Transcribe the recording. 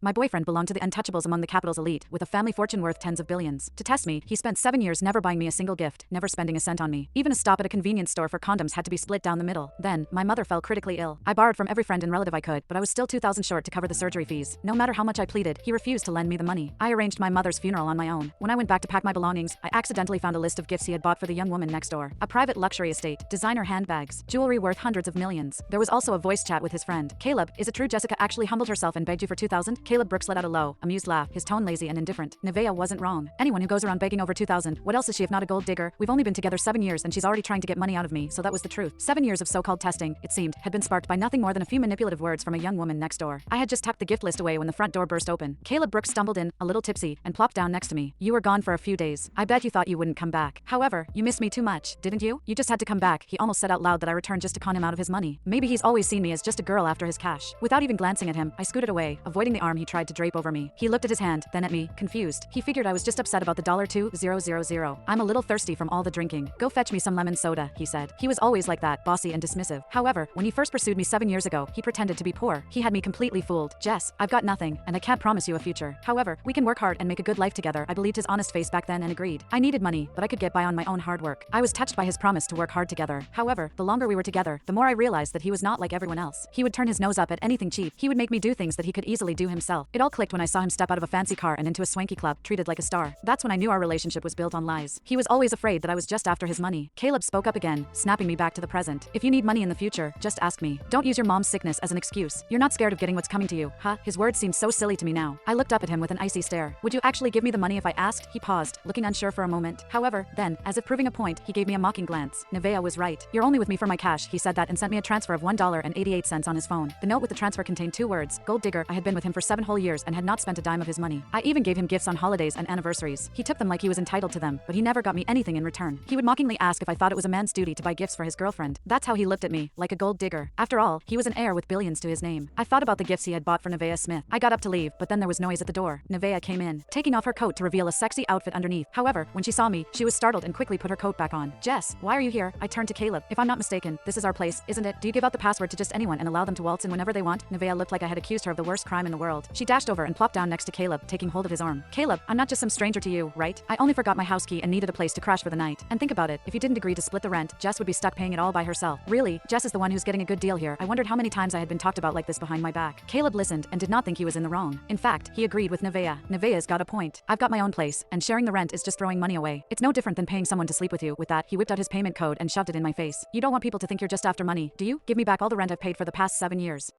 My boyfriend belonged to the untouchables among the capital's elite, with a family fortune worth tens of billions. To test me, he spent 7 years never buying me a single gift, never spending a cent on me. Even a stop at a convenience store for condoms had to be split down the middle. Then, my mother fell critically ill. I borrowed from every friend and relative I could, but I was still 2,000 short to cover the surgery fees. No matter how much I pleaded, he refused to lend me the money. I arranged my mother's funeral on my own. When I went back to pack my belongings, I accidentally found a list of gifts he had bought for the young woman next door. A private luxury estate, designer handbags, jewelry worth hundreds of millions. There was also a voice chat with his friend. Caleb, is it true Jessica actually humbled herself and begged you for 2,000? Caleb Brooks let out a low, amused laugh, his tone lazy and indifferent. Nevaeh wasn't wrong. Anyone who goes around begging over 2,000, what else is she if not a gold digger? We've only been together 7 years and she's already trying to get money out of me, so that was the truth. 7 years of so-called testing, it seemed, had been sparked by nothing more than a few manipulative words from a young woman next door. I had just tucked the gift list away when the front door burst open. Caleb Brooks stumbled in, a little tipsy, and plopped down next to me. You were gone for a few days. I bet you thought you wouldn't come back. However, you missed me too much, didn't you? You just had to come back. He almost said out loud that I returned just to con him out of his money. Maybe he's always seen me as just a girl after his cash. Without even glancing at him, I scooted away, avoiding the arm he tried to drape over me. He looked at his hand, then at me, confused. He figured I was just upset about the $2,000. I'm a little thirsty from all the drinking. Go fetch me some lemon soda, he said. He was always like that, bossy and dismissive. However, when he first pursued me 7 years ago, he pretended to be poor. He had me completely fooled. Jess, I've got nothing, and I can't promise you a future. However, we can work hard and make a good life together. I believed his honest face back then and agreed. I needed money, but I could get by on my own hard work. I was touched by his promise to work hard together. However, the longer we were together, the more I realized that he was not like everyone else. He would turn his nose up at anything cheap. He would make me do things that he could easily do himself. It all clicked when I saw him step out of a fancy car and into a swanky club, treated like a star. That's when I knew our relationship was built on lies. He was always afraid that I was just after his money. Caleb spoke up again, snapping me back to the present. If you need money in the future, just ask me. Don't use your mom's sickness as an excuse. You're not scared of getting what's coming to you, huh? His words seemed so silly to me now. I looked up at him with an icy stare. Would you actually give me the money if I asked? He paused, looking unsure for a moment. However, then, as if proving a point, he gave me a mocking glance. Nevaeh was right. You're only with me for my cash, he said that and sent me a transfer of $1.88 on his phone. The note with the transfer contained 2 words, gold digger. I had been with him for 7 whole years and had not spent a dime of his money. I even gave him gifts on holidays and anniversaries. He took them like he was entitled to them, but he never got me anything in return. He would mockingly ask if I thought it was a man's duty to buy gifts for his girlfriend. That's how he looked at me, like a gold digger. After all, he was an heir with billions to his name. I thought about the gifts he had bought for Nevaeh Smith. I got up to leave, but then there was noise at the door. Nevaeh came in, taking off her coat to reveal a sexy outfit underneath. However, when she saw me, she was startled and quickly put her coat back on. Jess, why are you here? I turned to Caleb. If I'm not mistaken, this is our place, isn't it? Do you give out the password to just anyone and allow them to waltz in whenever they want? Nevaeh looked like I had accused her of the worst crime in the world. She dashed over and plopped down next to Caleb, taking hold of his arm. Caleb, I'm not just some stranger to you, right? I only forgot my house key and needed a place to crash for the night. And think about it, if you didn't agree to split the rent, Jess would be stuck paying it all by herself. Really, Jess is the one who's getting a good deal here. I wondered how many times I had been talked about like this behind my back. Caleb listened and did not think he was in the wrong. In fact, he agreed with Nevaeh. Nevaeh's got a point. I've got my own place, and sharing the rent is just throwing money away. It's no different than paying someone to sleep with you. With that, he whipped out his payment code and shoved it in my face. You don't want people to think you're just after money, do you? Give me back all the rent I've paid for the past 7 years.